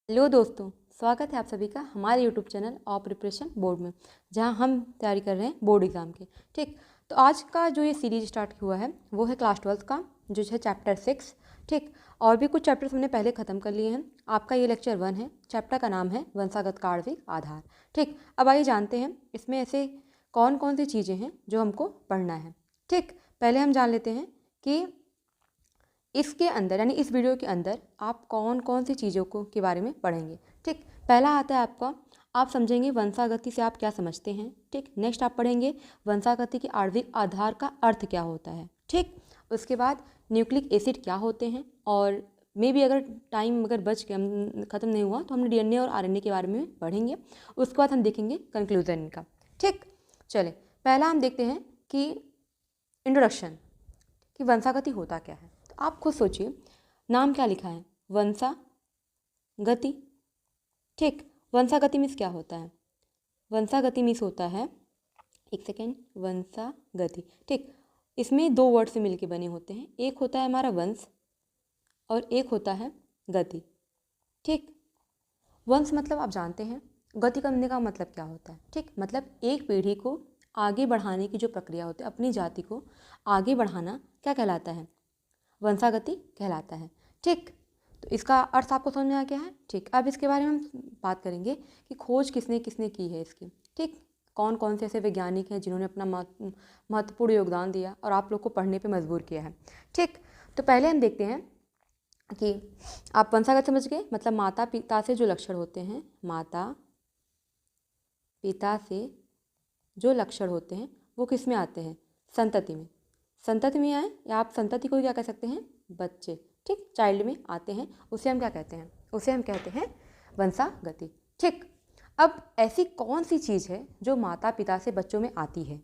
Hello दोस्तों, स्वागत है आप सभी का हमारे यूट्यूब चैनल और प्रिपरेशन बोर्ड में, जहां हम तैयारी कर रहे हैं बोर्ड एग्ज़ाम की। ठीक, तो आज का जो ये सीरीज स्टार्ट हुआ है वो है क्लास 12th का, जो है चैप्टर 6। ठीक, और भी कुछ चैप्टर्स हमने पहले ख़त्म कर लिए हैं। आपका ये लेक्चर 1 है। चैप्टर का नाम है वंशागत का आणविक आधार। ठीक, अब आइए जानते हैं इसमें ऐसे कौन कौन सी चीज़ें हैं जो हमको पढ़ना है। ठीक, पहले हम जान लेते हैं कि इसके अंदर यानी इस वीडियो के अंदर आप कौन कौन सी चीज़ों को के बारे में पढ़ेंगे। ठीक, पहला आता है आपका, आप समझेंगे वंशागति से आप क्या समझते हैं। ठीक, नेक्स्ट आप पढ़ेंगे वंशागति के आणविक आधार का अर्थ क्या होता है। ठीक, उसके बाद न्यूक्लिक एसिड क्या होते हैं, और मे भी अगर टाइम अगर बच के हम ख़त्म नहीं हुआ तो हम डीएनए और आरएनए के बारे में पढ़ेंगे। उसके बाद हम देखेंगे कंक्लूजन इनका। ठीक, चले पहला हम देखते हैं कि इंट्रोडक्शन, कि वंशागति होता क्या है। तो आप खुद सोचिए, नाम क्या लिखा है, वंशागति। ठीक, वंशागति मीन्स क्या होता है? वंशागति मीन्स होता है, एक सेकेंड, वंशागति। ठीक, इसमें दो वर्ड से मिलके बने होते हैं। एक होता है हमारा वंश और एक होता है गति। ठीक, वंश मतलब आप जानते हैं, गति करने का मतलब क्या होता है। ठीक, मतलब एक पीढ़ी को आगे बढ़ाने की जो प्रक्रिया होती है, अपनी जाति को आगे बढ़ाना, क्या कहलाता है? वंशागति कहलाता है। ठीक, तो इसका अर्थ आपको समझ में आ गया है। ठीक, अब इसके बारे में हम बात करेंगे कि खोज किसने किसने की है इसकी। ठीक, कौन कौन से ऐसे वैज्ञानिक हैं जिन्होंने अपना महत्वपूर्ण योगदान दिया और आप लोग को पढ़ने पे मजबूर किया है। ठीक, तो पहले हम देखते हैं कि आप वंशागत समझ गए, मतलब माता पिता से जो लक्षण होते हैं, माता पिता से जो लक्षण होते हैं वो किस में आते हैं? संतति में। संतति में आए, या आप संतति को क्या कह सकते हैं? बच्चे। ठीक, चाइल्ड में आते हैं, उसे हम क्या कहते हैं? उसे हम कहते हैं वंशागति। ठीक, अब ऐसी कौन सी चीज़ है जो माता पिता से बच्चों में आती है,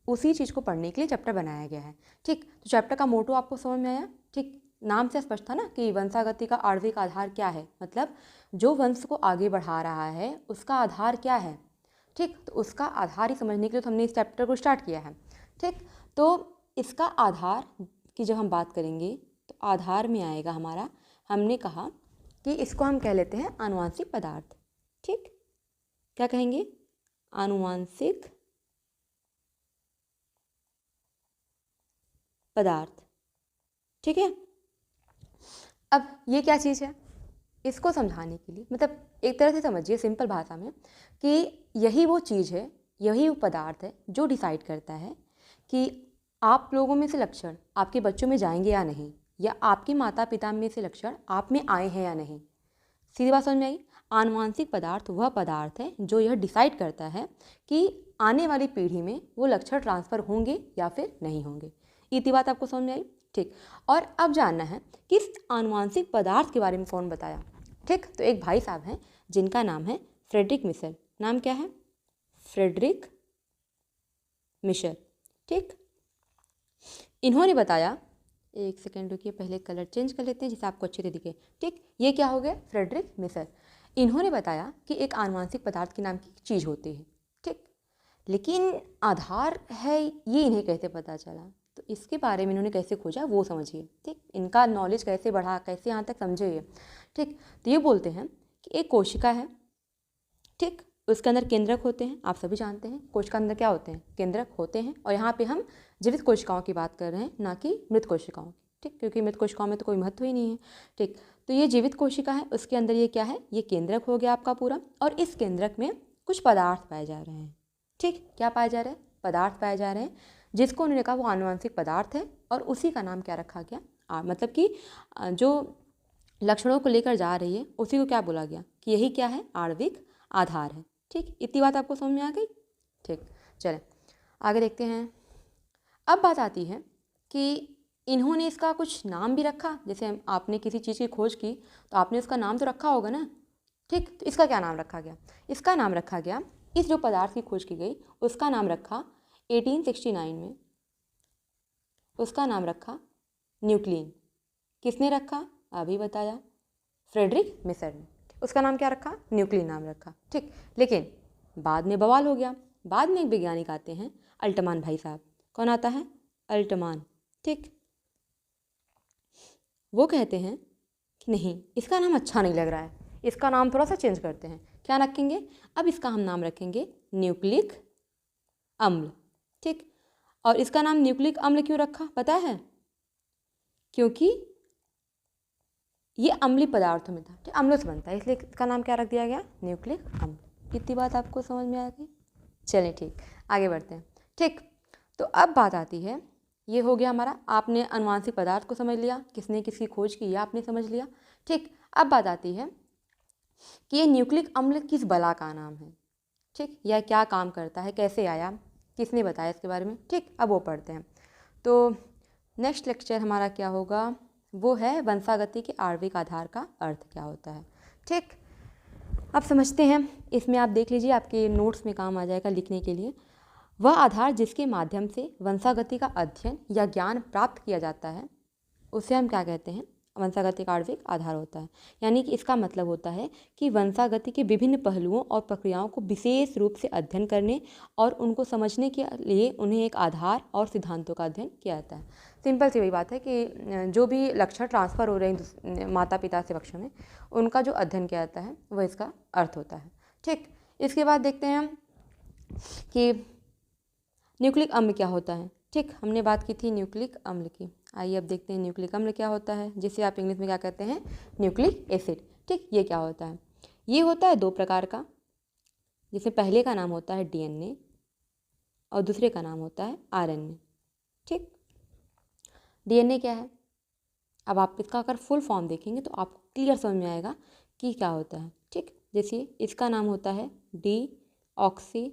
उसी चीज़ को पढ़ने के लिए चैप्टर बनाया गया है। ठीक, तो चैप्टर का मोटो आपको समझ में आया। ठीक, नाम से स्पष्ट था ना कि वंशागति का आणविक आधार क्या है, मतलब जो वंश को आगे बढ़ा रहा है उसका आधार क्या है। ठीक, तो उसका आधार ही समझने के लिए तो हमने इस चैप्टर को स्टार्ट किया है। ठीक, तो इसका आधार की जब हम बात करेंगे तो आधार में आएगा हमारा, हमने कहा कि इसको हम कह लेते हैं आनुवांशिक पदार्थ। ठीक, क्या कहेंगे? आनुवांशिक पदार्थ। ठीक है, अब ये क्या चीज़ है, इसको समझाने के लिए, मतलब एक तरह से समझिए सिंपल भाषा में, कि यही वो चीज़ है, यही वो पदार्थ है जो डिसाइड करता है कि आप लोगों में से लक्षण आपके बच्चों में जाएंगे या नहीं, या आपके माता पिता में से लक्षण आप में आए हैं या नहीं। सीधी बात समझ में आई? आनुवांशिक पदार्थ वह पदार्थ है जो यह डिसाइड करता है कि आने वाली पीढ़ी में वो लक्षण ट्रांसफ़र होंगे या फिर नहीं होंगे। इतनी बात आपको समझ में आई? ठीक, और अब जानना है कि इस आनुवांशिक पदार्थ के बारे में कौन बताया। ठीक, तो एक भाई साहब हैं जिनका नाम है फ्रेडरिक मिशेल। नाम क्या है? Frederick Mitchell. ठीक, इन्होंने बताया, एक सेकेंड रुकिए, पहले कलर चेंज कर लेते हैं जिससे आपको अच्छे से दिखे। ठीक, ये क्या हो गया? Frederick Mitchell. इन्होंने बताया कि एक आनुवांशिक पदार्थ के नाम की चीज़ होती है। ठीक, लेकिन आधार है ये इन्हें कैसे पता चला, तो इसके बारे में इन्होंने कैसे खोजा वो समझिए। ठीक, इनका नॉलेज कैसे बढ़ा, कैसे यहाँ तक समझे ये। ठीक, तो ये बोलते हैं कि एक कोशिका है। ठीक, उसके अंदर केंद्रक होते हैं, आप सभी जानते हैं कोशिका अंदर क्या होते हैं? केंद्रक होते हैं। और यहाँ पे हम जीवित कोशिकाओं की बात कर रहे हैं, ना कि मृत कोशिकाओं की। ठीक, क्योंकि मृत कोशिकाओं में तो कोई महत्व ही नहीं है। ठीक, तो ये जीवित कोशिका है, उसके अंदर ये क्या है? ये केंद्रक हो गया आपका पूरा, और इस केंद्रक में कुछ पदार्थ पाए जा रहे हैं। ठीक, क्या पाए जा रहे हैं? पदार्थ पाए जा रहे हैं, जिसको उन्होंने कहा वो आनुवंशिक पदार्थ है, और उसी का नाम क्या रखा गया? मतलब कि जो लक्षणों को लेकर जा रही है उसी को क्या बोला गया कि यही क्या है? आणविक आधार है। ठीक, इतनी बात आपको समझ में आ गई? ठीक, चलें आगे देखते हैं। अब बात आती है कि इन्होंने इसका कुछ नाम भी रखा। जैसे आपने किसी चीज़ की खोज की तो आपने उसका नाम तो रखा होगा ना। ठीक, तो इसका क्या नाम रखा गया? इसका नाम रखा गया, इस जो पदार्थ की खोज की गई उसका नाम रखा 1869 में, उसका नाम रखा न्यूक्लियन। किसने रखा? अभी बताया, फ्रेडरिक मिशेल ने। उसका नाम क्या रखा? न्यूक्लियन नाम रखा। ठीक, लेकिन बाद में बवाल हो गया। बाद में एक वैज्ञानिक आते हैं, अल्टमान भाई साहब। कौन आता है? अल्टमान। ठीक, वो कहते हैं कि नहीं, इसका नाम अच्छा नहीं लग रहा है, इसका नाम थोड़ा सा चेंज करते हैं, क्या रखेंगे, अब इसका हम नाम रखेंगे न्यूक्लिक अम्ल। ठीक, और इसका नाम न्यूक्लिक अम्ल क्यों रखा पता है, क्योंकि ये अम्लीय पदार्थों में था, ठीक, अम्लों से बनता है, इसलिए इसका नाम क्या रख दिया गया, न्यूक्लिक अम्ल। इतनी बात आपको समझ में आ गई। चलिए ठीक, आगे बढ़ते हैं। ठीक, तो अब बात आती है, ये हो गया हमारा, आपने अनुवांशिक पदार्थ को समझ लिया, किसने किसकी खोज की, आपने समझ लिया। ठीक, अब बात आती है कि ये न्यूक्लिक अम्ल किस बला का नाम है। ठीक, यह क्या काम करता है, कैसे आया, किसने बताया इसके बारे में। ठीक, अब वो पढ़ते हैं। तो नेक्स्ट लेक्चर हमारा क्या होगा, वो है वंशागति के आणविक आधार का अर्थ क्या होता है। ठीक, अब समझते हैं, इसमें आप देख लीजिए, आपके नोट्स में काम आ जाएगा लिखने के लिए। वह आधार जिसके माध्यम से वंशागति का अध्ययन या ज्ञान प्राप्त किया जाता है उसे हम क्या कहते हैं, वंशागति का आणविक आधार होता है। यानी कि इसका मतलब होता है कि वंशागति के विभिन्न पहलुओं और प्रक्रियाओं को विशेष रूप से अध्ययन करने और उनको समझने के लिए उन्हें एक आधार और सिद्धांतों का अध्ययन किया जाता है। सिंपल सी वही बात है कि जो भी लक्षण ट्रांसफ़र हो रहे हैं माता पिता से बच्चों में, उनका जो अध्ययन किया जाता है वह इसका अर्थ होता है। ठीक, इसके बाद देखते हैं हम कि न्यूक्लिक अम्ल क्या होता है। ठीक, हमने बात की थी न्यूक्लिक अम्ल की, आइए अब देखते हैं न्यूक्लिक अम्ल क्या होता है, जिसे आप इंग्लिश में क्या कहते हैं, न्यूक्लिक एसिड। ठीक, ये क्या होता है, ये होता है 2 प्रकार का, जिसमें पहले का नाम होता है डीएनए और दूसरे का नाम होता है आरएनए। ठीक, डीएनए क्या है, अब आप इसका अगर फुल फॉर्म देखेंगे तो आपको क्लियर समझ में आएगा कि क्या होता है। ठीक, जैसे इसका नाम होता है डी ऑक्सी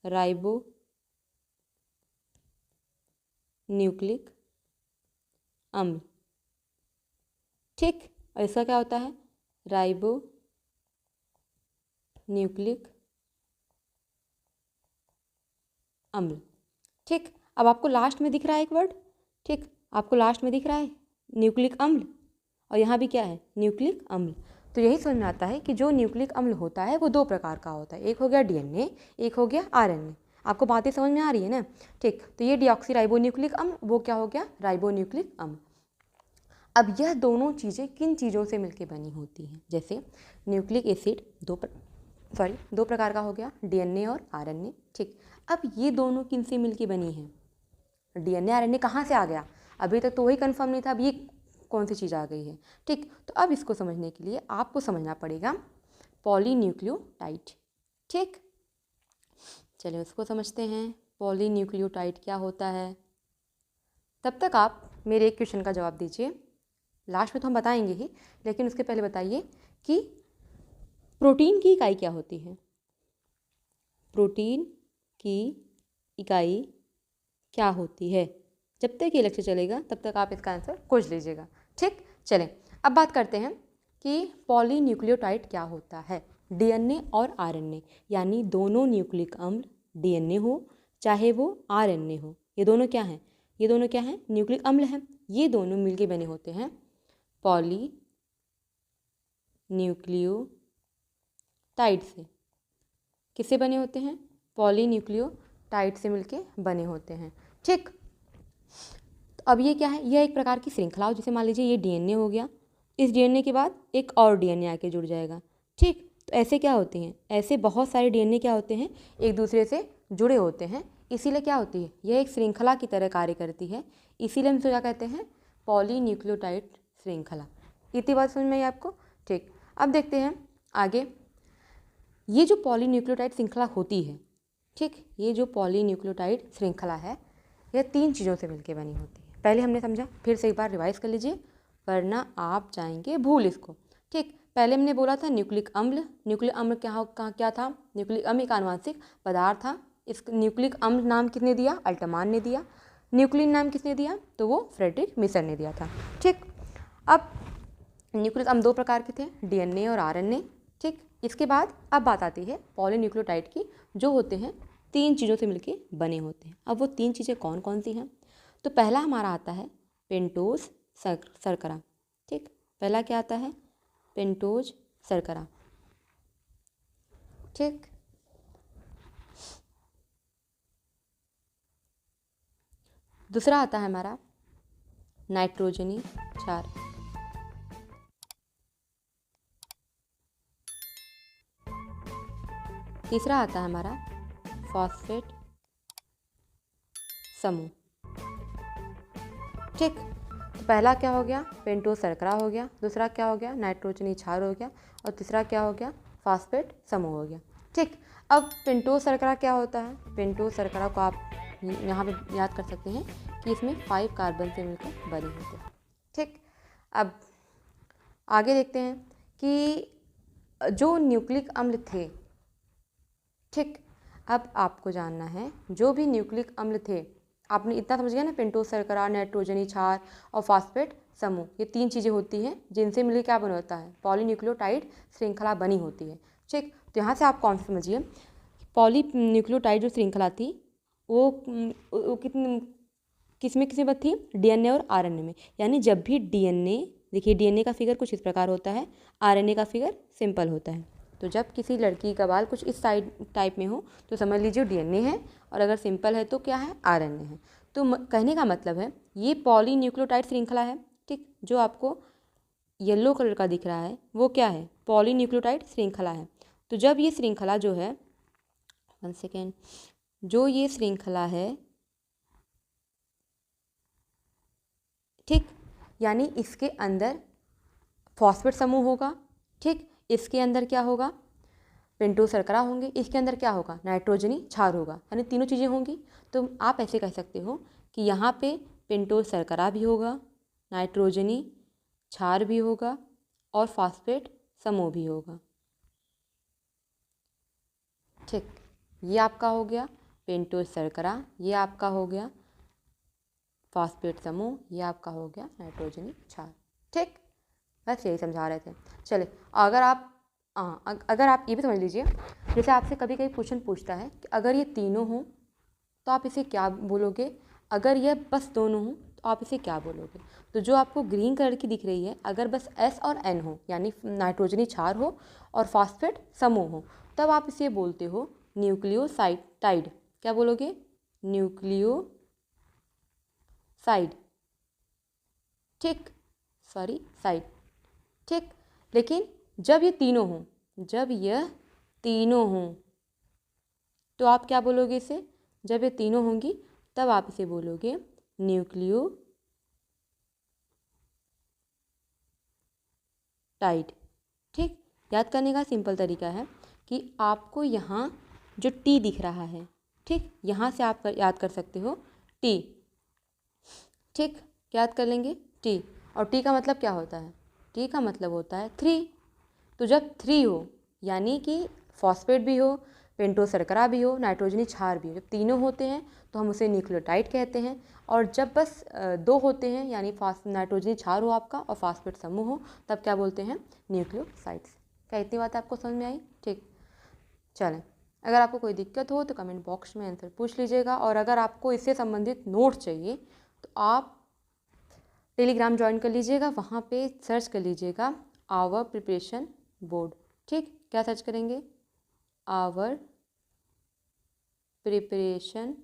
राइबो न्यूक्लिक अम्ल। ठीक, और इसका क्या होता है, राइबो न्यूक्लिक अम्ल। ठीक, अब आपको लास्ट में दिख रहा है एक वर्ड, ठीक, आपको लास्ट में दिख रहा है न्यूक्लिक अम्ल, और यहाँ भी क्या है, न्यूक्लिक अम्ल। तो यही समझ में आता है कि जो न्यूक्लिक अम्ल होता है वो 2 प्रकार का होता है, एक हो गया डीएनए, एक हो गया आरएनए। आपको बातें समझ में आ रही है ना। ठीक, तो ये डीऑक्सी राइबो न्यूक्लिक अम्ल, वो क्या हो गया, राइबो न्यूक्लिक अम्ल। अब यह दोनों चीज़ें किन चीज़ों से मिलकर बनी होती हैं, जैसे न्यूक्लिक एसिड दो प्रकार का हो गया, डीएनए और आरएनए। ठीक, अब ये दोनों किन से मिलकर बनी है, डीएनए आरएनए कहाँ से आ गया, अभी तक तो वही कंफर्म नहीं था, अब ये कौन सी चीज़ आ गई है। ठीक, तो अब इसको समझने के लिए आपको समझना पड़ेगा पॉलीन्यूक्लियोटाइड। ठीक, चलिए उसको समझते हैं, पॉलीन्यूक्लियोटाइड क्या होता है। तब तक आप मेरे एक क्वेश्चन का जवाब दीजिए, लास्ट में तो हम बताएंगे ही, लेकिन उसके पहले बताइए कि प्रोटीन की इकाई क्या होती है, प्रोटीन की इकाई क्या होती है। जब तक ये लेक्चर चलेगा तब तक आप इसका आंसर खोज लीजिएगा। ठीक, चलें अब बात करते हैं कि पॉलीन्यूक्लियोटाइड क्या होता है। डीएनए और आरएनए यानी दोनों न्यूक्लिक अम्ल, डीएनए हो चाहे वो आरएनए हो, ये दोनों क्या हैं, ये दोनों क्या हैं, न्यूक्लिक अम्ल हैं। ये दोनों मिलके बने होते हैं पॉलीन्यूक्लियोटाइड से। किससे बने होते हैं, पॉलीन्यूक्लियोटाइड से मिलके बने होते हैं। ठीक, तो अब ये क्या है, यह एक प्रकार की श्रृंखला हो, जैसे मान लीजिए ये डीएनए हो गया, इस डीएनए के बाद एक और डीएनए आके जुड़ जाएगा। ठीक, तो ऐसे क्या होते हैं, ऐसे बहुत सारे डीएनए क्या होते हैं, एक दूसरे से जुड़े होते हैं, इसीलिए क्या होती है, यह एक श्रृंखला की तरह कार्य करती है, इसीलिए हम इसे क्या कहते हैं, पॉलीन्यूक्लियोटाइड श्रृंखला। इतनी बात समझ में आई आपको। ठीक, अब देखते हैं आगे, ये जो पॉलीन्यूक्लियोटाइड श्रृंखला होती है, ठीक, ये जो पॉलीन्यूक्लियोटाइड श्रृंखला है यह 3 चीज़ों से मिलकर बनी होती है। पहले हमने समझा, फिर से एक बार रिवाइज कर लीजिए वरना आप जाएंगे भूल इसको। ठीक, पहले हमने बोला था न्यूक्लिक अम्ल, न्यूक्लिक अम्ल क्या था, न्यूक्लिक अम्ल एक आनुवंशिक पदार्थ था। इस न्यूक्लिक अम्ल नाम किसने दिया, अल्टमान ने दिया। न्यूक्लिन नाम किसने दिया, तो वो फ्रेडरिक मिसर ने दिया था। ठीक, अब न्यूक्लिक अम्ल 2 प्रकार के थे, डीएनए और आरएनए। ठीक, इसके बाद अब बात आती है पॉलीन्यूक्लियोटाइड की, जो होते हैं 3 चीज़ों से मिलके बने होते हैं। अब वो 3 चीज़ें कौन कौन सी हैं, तो पहला हमारा आता है पेंटोज शर्करा। ठीक, पहला क्या आता है, पेंटोज शर्करा। ठीक, दूसरा आता है हमारा नाइट्रोजनी क्षार। तीसरा आता है हमारा फॉस्फेट समूह। ठीक, तो पहला क्या हो गया, पेंटोज शर्करा हो गया, दूसरा क्या हो गया, नाइट्रोजनी क्षार हो गया, और तीसरा क्या हो गया, फॉस्फेट समूह हो गया। ठीक, अब पेंटोज शर्करा क्या होता है, पेंटोज शर्करा को आप यहाँ पे याद कर सकते हैं कि इसमें 5 कार्बन से मिलकर बने होते हैं। ठीक, अब आगे देखते हैं कि जो न्यूक्लिक अम्ल थे, ठीक, अब आपको जानना है जो भी न्यूक्लिक अम्ल थे, आपने इतना समझ गया ना, पेंटोज शर्करा, नाइट्रोजनी क्षार और फॉस्फेट समूह, ये 3 चीज़ें होती हैं जिनसे मिलकर क्या बना होता है, पॉलीन्यूक्लियोटाइड श्रृंखला बनी होती है। ठीक, तो यहाँ से आप कौन सा समझिए, पॉलीन्यूक्लियोटाइड जो श्रृंखला थी वो कितनी किसमें किसमें थी, डीएनए और आरएनए में। यानी जब भी डीएनए, देखिए डीएनए का फिगर कुछ इस प्रकार होता है, आरएनए का फिगर सिंपल होता है। तो जब किसी लड़की का बाल कुछ इस साइड टाइप में हो तो समझ लीजिए डीएनए है, और अगर सिंपल है तो क्या है, आरएनए है। तो कहने का मतलब है ये पॉलीन्यूक्लियोटाइड श्रृंखला है। ठीक, जो आपको येलो कलर का दिख रहा है वो क्या है, पॉलीन्यूक्लियोटाइड श्रृंखला है। तो जब ये श्रृंखला जो है, 1 सेकेंड, जो ये श्रृंखला है, ठीक, यानी इसके अंदर फॉस्फेट समूह होगा। ठीक, इसके अंदर क्या होगा, पेंटोज शर्करा होंगे, इसके अंदर क्या होगा, नाइट्रोजनी क्षार होगा, यानी तीनों चीज़ें होंगी। तो आप ऐसे कह सकते हो कि यहाँ पे पेंटोज शर्करा भी होगा, नाइट्रोजनी क्षार भी होगा और फॉस्फेट समूह भी होगा। ठीक, ये आपका हो गया पेंटोज शर्करा, ये आपका हो गया फॉस्फेट समूह, ये आपका हो गया नाइट्रोजनी क्षार। ठीक, बस यही समझा रहे थे। चले, अगर आप ये भी समझ लीजिए, जैसे आपसे कभी कभी क्वेश्चन पूछता है कि अगर ये तीनों हों तो आप इसे क्या बोलोगे, अगर ये बस दोनों हों तो आप इसे क्या बोलोगे। तो जो आपको ग्रीन कलर की दिख रही है, अगर बस एस और एन हो, यानी नाइट्रोजनी क्षार हो और फॉस्फेट समूह हो, तब आप इसे बोलते हो न्यूक्लियोसाइड। क्या बोलोगे, न्यूक्लियोसाइड। ठीक, सॉरी, साइड। ठीक, लेकिन जब ये तीनों हों, जब यह तीनों हों तो आप क्या बोलोगे इसे, जब ये तीनों होंगी तब आप इसे बोलोगे न्यूक्लियोटाइड। ठीक, याद करने का सिंपल तरीका है कि आपको यहाँ जो टी दिख रहा है, ठीक, यहाँ से आप याद कर सकते हो टी। ठीक, याद कर लेंगे टी, और टी का मतलब क्या होता है, टी का मतलब होता है 3। तो जब 3 हो, यानी कि फॉस्फेट भी हो, पेंटोज शर्करा भी हो, नाइट्रोजनी क्षार भी हो, जब तीनों होते हैं तो हम उसे न्यूक्लियोटाइड कहते हैं। और जब बस 2 होते हैं, यानी नाइट्रोजनी क्षार हो आपका और फॉस्फेट समूह हो, तब क्या बोलते हैं, न्यूक्लियोसाइड्स। क्या इतनी बात आपको समझ में आई। ठीक, चलें, अगर आपको कोई दिक्कत हो तो कमेंट बॉक्स में आंसर पूछ लीजिएगा, और अगर आपको इससे संबंधित नोट चाहिए तो आप टेलीग्राम ज्वाइन कर लीजिएगा, वहाँ पे सर्च कर लीजिएगा आवर प्रिपरेशन बोर्ड। ठीक, क्या सर्च करेंगे, आवर प्रिपरेशन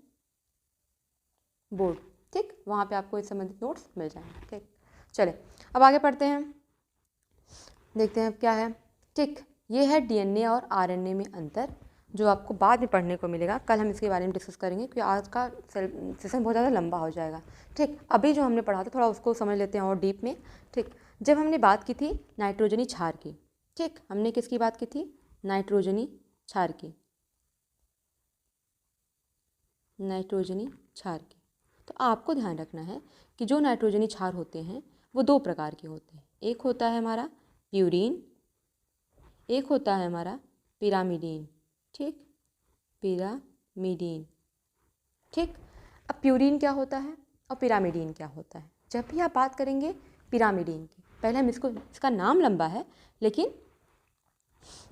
बोर्ड। ठीक, वहाँ पे आपको इस संबंधित नोट्स मिल जाएंगे। ठीक, चले अब आगे पढ़ते हैं, देखते हैं अब क्या है। ठीक, ये है डीएनए और आरएनए में अंतर, जो आपको बाद में पढ़ने को मिलेगा। कल हम इसके बारे में डिस्कस करेंगे क्योंकि आज का सेशन बहुत ज़्यादा लंबा हो जाएगा। ठीक, अभी जो हमने पढ़ा था थोड़ा उसको समझ लेते हैं और डीप में। ठीक, जब हमने बात की थी नाइट्रोजनी क्षार की, ठीक, हमने किसकी बात की थी, नाइट्रोजनी क्षार की, नाइट्रोजनी क्षार की। तो आपको ध्यान रखना है कि जो नाइट्रोजनी क्षार होते हैं वो 2 प्रकार के होते हैं। एक होता है हमारा प्यूरीन, एक होता है हमारा पिरामिडीन। ठीक, पिरामिडीन। ठीक, अब प्यूरीन क्या होता है और पिरामिडीन क्या होता है। जब भी आप बात करेंगे पिरामिडीन की, पहले हम इसका नाम लंबा है लेकिन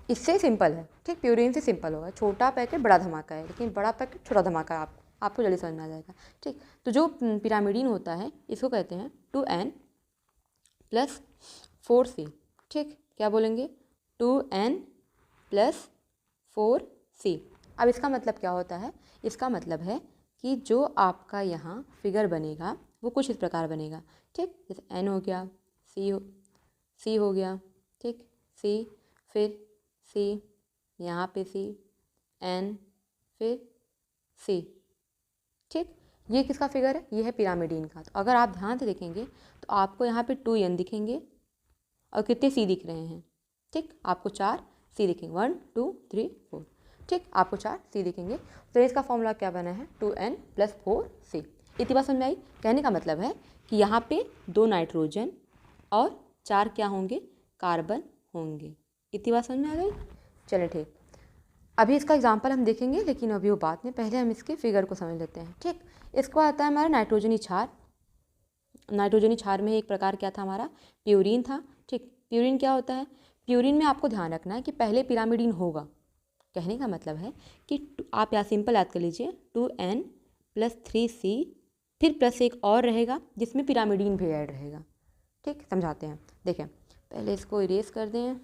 इससे सिंपल है। ठीक, प्यूरीन से सिंपल होगा, छोटा पैकेट बड़ा धमाका है, लेकिन बड़ा पैकेट छोटा धमाका है, आपको जल्दी समझ में आ जाएगा। ठीक, तो जो पिरामिडीन होता है इसको कहते हैं 2n+4c। ठीक, क्या बोलेंगे, 2n+4c। अब इसका मतलब क्या होता है, इसका मतलब है कि जो आपका यहाँ फिगर बनेगा वो कुछ इस प्रकार बनेगा। ठीक, जैसे n हो गया, c हो गया, ठीक, c, फिर c, यहाँ पे c, N फिर C। ठीक, ये किसका फिगर है? ये है पिरामिडीन का। तो अगर आप ध्यान से देखेंगे तो आपको यहाँ पे 2N दिखेंगे और कितने C दिख रहे हैं? ठीक, आपको 4 C दिखेंगे, 1 2 3 4। ठीक, आपको 4 C दिखेंगे। तो इसका फॉर्मूला क्या बना है? 2N + 4C। इतनी बात समझ में आई? कहने का मतलब है कि यहाँ पे 2 नाइट्रोजन और 4 क्या होंगे? कार्बन होंगे। इतनी बात समझ में आ गई? चलिए ठीक, अभी इसका एग्जाम्पल हम देखेंगे, लेकिन अभी वो बात में, पहले हम इसके फिगर को समझ लेते हैं। ठीक, इसको आता है हमारा नाइट्रोजनी क्षार। नाइट्रोजनी क्षार में एक प्रकार क्या था हमारा? प्यूरीन था। ठीक, प्यूरीन क्या होता है? प्यूरीन में आपको ध्यान रखना है कि पहले पिरामिडीन होगा। कहने का मतलब है कि आप यहाँ सिंपल याद कर लीजिए, 2N + 3C, फिर प्लस एक और रहेगा जिसमें पिरामिडीन भी ऐड रहेगा। ठीक, समझाते हैं। देखें, पहले इसको इरेज कर दें।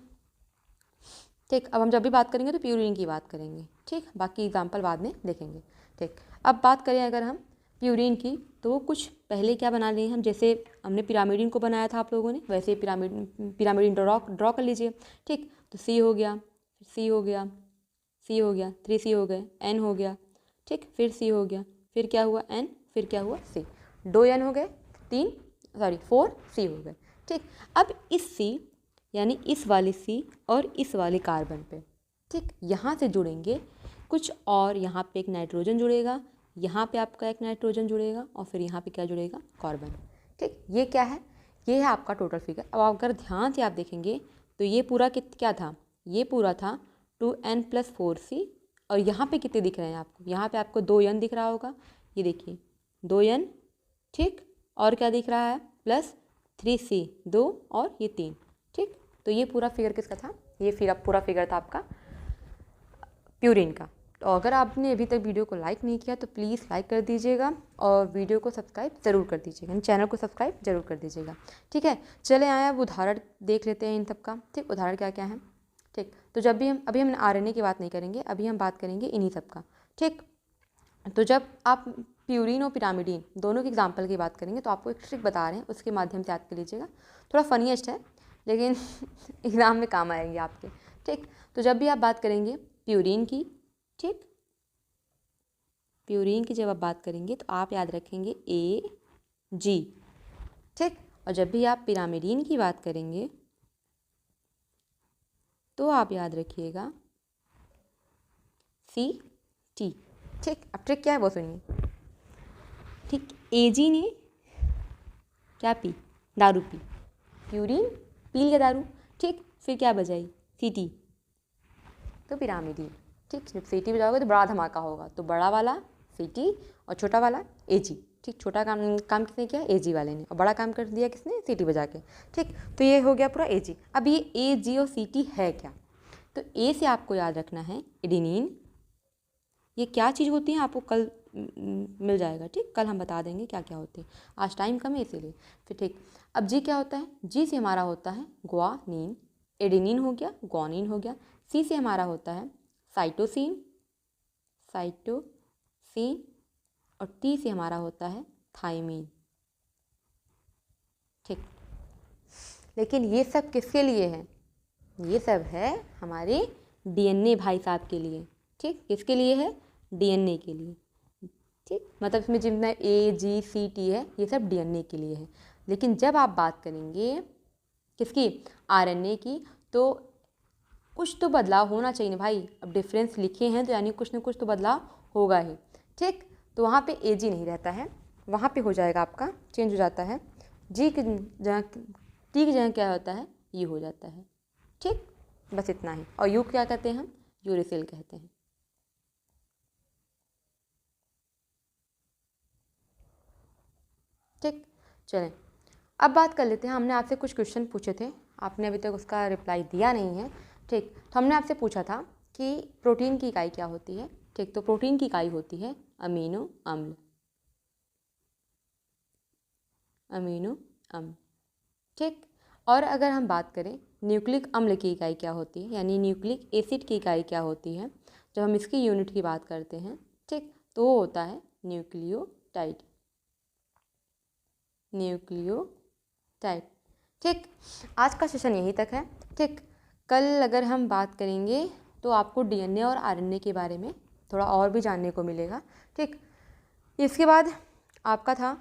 ठीक, अब हम जब भी बात करेंगे तो प्यूरीन की बात करेंगे। ठीक, बाकी एग्जाम्पल बाद में देखेंगे। ठीक, अब बात करें अगर हम प्यूरीन की, तो वो कुछ पहले क्या बना लिए हम, जैसे हमने पिरामिडीन को बनाया था आप लोगों ने, वैसे पिरामिडीन ड्रॉ कर लीजिए। ठीक, तो C हो गया, C हो गया, C हो गया, 3C हो गए, N हो गया। ठीक, फिर C हो गया, फिर क्या हुआ? N, फिर क्या हुआ? C। 2N हो गए, 4C हो गए। ठीक, अब इस C यानी इस वाले C और इस वाले कार्बन पे, ठीक, यहाँ से जुड़ेंगे कुछ और, यहाँ पे एक नाइट्रोजन जुड़ेगा, यहाँ पे आपका एक नाइट्रोजन जुड़ेगा और फिर यहाँ पे क्या जुड़ेगा? कार्बन। ठीक, ये क्या है? ये है आपका टोटल फिगर। अब अगर ध्यान से आप देखेंगे तो ये पूरा क्या था? ये पूरा था 2N + 4C। और यहाँ पे कितने दिख रहे हैं आपको? यहाँ पे आपको 2N दिख रहा होगा, ये देखिए 2N। ठीक, और क्या दिख रहा है? प्लस 3C, 2 और ये 3। ठीक, तो ये पूरा फिगर किसका था? ये फिर पूरा फिगर था आपका प्यूरीन का। तो अगर आपने अभी तक वीडियो को लाइक नहीं किया तो प्लीज़ लाइक कर दीजिएगा और वीडियो को सब्सक्राइब ज़रूर कर दीजिएगा, यानी चैनल को सब्सक्राइब जरूर कर दीजिएगा। ठीक है, चले आए अब उदाहरण देख लेते हैं इन सब का। ठीक, उदाहरण क्या क्या है? ठीक, तो जब भी हम RNA की बात नहीं करेंगे, अभी हम बात करेंगे इन्हीं सब का। ठीक, तो जब आप प्यूरीन और पिरामिडीन दोनों के एग्जाम्पल की बात करेंगे तो आपको एक ट्रिक बता रहे हैं, उसके माध्यम से याद कर लीजिएगा। थोड़ा फनीएस्ट है लेकिन एग्ज़ाम में काम आएंगे आपके। ठीक, तो जब भी आप बात करेंगे प्यूरीन की, ठीक, प्यूरीन की जब आप बात करेंगे तो आप याद रखेंगे AG। ठीक, और जब भी आप पिरामिडीन की बात करेंगे तो आप याद रखिएगा CT। ठीक, अब ट्रिक क्या है वो सुनिए। ठीक, AG ने क्या पी? दारू पी। प्यूरीन पी लिया दारू। ठीक, फिर क्या बजाई? CT, तो पिरामिडीन। ठीक, जब CT बजाओगे तो बड़ा धमाका होगा, तो बड़ा वाला CT और छोटा वाला AG। ठीक, छोटा काम किसने किया? AG वाले ने, और बड़ा काम कर दिया किसने? CT बजा के। ठीक, तो ये हो गया पूरा AG। अब ये AG और CT है क्या? तो A से आपको याद रखना है एडेनिन। ये क्या चीज़ होती है आपको कल मिल जाएगा। ठीक, कल हम बता देंगे क्या क्या होते हैं, आज टाइम कम है इसीलिए। फिर ठीक, अब G क्या होता है? G से हमारा होता है ग्वानिन। एडेनिन हो गया, ग्वानिन हो गया। C से हमारा होता है साइटोसिन, साइटोसिन। और T से हमारा होता है थाइमीन। ठीक, लेकिन ये सब किसके लिए है? ये सब है हमारे DNA भाई साहब के लिए। ठीक, किसके लिए है? DNA के लिए। ठीक, मतलब इसमें जितना AGCT है ये सब DNA के लिए है। लेकिन जब आप बात करेंगे किसकी? RNA की, तो कुछ तो बदलाव होना चाहिए ना भाई। अब डिफरेंस लिखे हैं तो यानी कुछ ना कुछ तो बदलाव होगा ही। ठीक, तो वहाँ पे AG नहीं रहता है, वहाँ पे हो जाएगा आपका चेंज हो जाता है। G की जगह T की जगह क्या होता है? U हो जाता है। ठीक, बस इतना ही। और U क्या कहते हैं हम? यूरेसिल कहते हैं। ठीक, चलें अब बात कर लेते हैं। हमने आपसे कुछ क्वेश्चन पूछे थे, आपने अभी तक उसका रिप्लाई दिया नहीं है। ठीक, तो हमने आपसे पूछा था कि प्रोटीन की इकाई क्या होती है। ठीक, तो प्रोटीन की इकाई होती है अमीनो अम्ल। अमीनो अम्ल। ठीक, और अगर हम बात करें न्यूक्लिक अम्ल की इकाई क्या होती है, यानी न्यूक्लिक एसिड की इकाई क्या होती है, जब हम इसकी यूनिट की बात करते हैं, ठीक, तो वो होता है न्यूक्लियोटाइड। न्यूक्लियोटाइड। ठीक, आज का सेशन यहीं तक है। ठीक, कल अगर हम बात करेंगे तो आपको डीएनए और आरएनए के बारे में थोड़ा और भी जानने को मिलेगा। ठीक, इसके बाद आपका था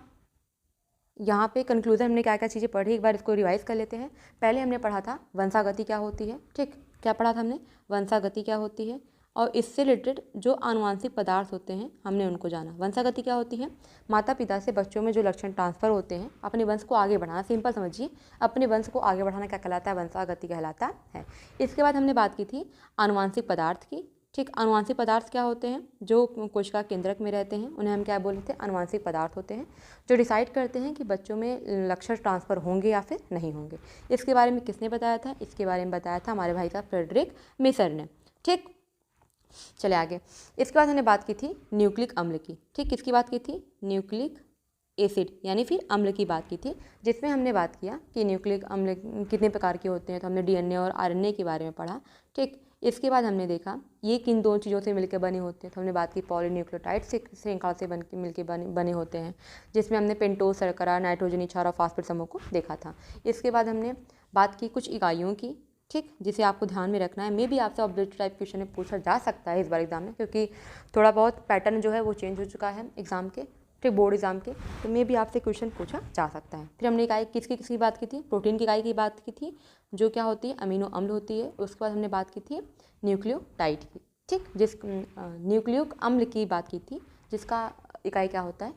यहाँ पे कंक्लूजन, हमने क्या क्या चीज़ें पढ़ी एक बार इसको रिवाइज कर लेते हैं। पहले हमने पढ़ा था वंशागति क्या होती है। ठीक, क्या पढ़ा था हमने, वंशागति क्या होती है, और इससे रिलेटेड जो आनुवांशिक पदार्थ होते हैं हमने उनको जाना। वंशागति क्या होती है, माता पिता से बच्चों में जो लक्षण ट्रांसफ़र होते हैं अपने वंश को आगे बढ़ाना, सिंपल समझिए, अपने वंश को आगे बढ़ाना क्या कहलाता है, वंशागति कहलाता है। इसके बाद हमने बात की थी आनुवांशिक पदार्थ की। ठीक, आनुवांशिक पदार्थ क्या होते हैं, जो कोशिका केंद्रक में रहते हैं उन्हें हम क्या बोलते हैं, आनुवांशिक पदार्थ होते हैं, जो डिसाइड करते हैं कि बच्चों में लक्षण ट्रांसफ़र होंगे या फिर नहीं होंगे। इसके बारे में किसने बताया था, इसके बारे में बताया था हमारे भाई साहब फ्रेडरिक मिसर ने। ठीक, चले आगे। इसके बाद हमने बात की थी न्यूक्लिक अम्ल की। ठीक, किसकी बात की थी, न्यूक्लिक एसिड यानी फिर अम्ल की बात की थी, जिसमें हमने बात किया कि न्यूक्लिक अम्ल कितने प्रकार के होते हैं, तो हमने डीएनए और आरएनए के बारे में पढ़ा। ठीक, इसके बाद हमने देखा ये किन दो चीज़ों से मिलकर बने होते हैं, तो हमने बात की पॉलीन्यूक्लियोटाइड से श्रृंखला से मिलकर बने होते हैं, जिसमें हमने पेंटोज, शर्करा, नाइट्रोजनी क्षार और फास्फेट समूह को देखा था। इसके बाद हमने बात की कुछ इकाइयों की। ठीक, जिसे आपको ध्यान में रखना है, मे भी आपसे ऑब्जेक्टिव टाइप क्वेश्चन में पूछा जा सकता है इस बार एग्जाम में, क्योंकि थोड़ा बहुत पैटर्न जो है वो चेंज हो चुका है एग्ज़ाम के, ठीक, बोर्ड एग्जाम के, तो मे भी आपसे क्वेश्चन पूछा जा सकता है। फिर हमने इकाई किसकी बात की थी, प्रोटीन की इकाई की बात की थी, जो क्या होती है, अमीनो अम्ल होती है। उसके बाद हमने बात की थी न्यूक्लियोटाइड की। ठीक, न्यूक्लियोक अम्ल की बात की थी, जिसका इकाई क्या होता है,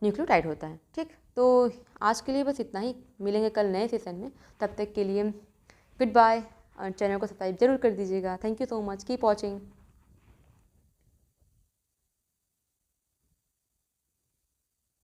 न्यूक्लियोटाइड होता है। ठीक, तो आज के लिए बस इतना ही, मिलेंगे कल नए सेशन में, तब तक के लिए गुड बाय। चैनल को सब्सक्राइब जरूर कर दीजिएगा। Thank you so much, keep watching.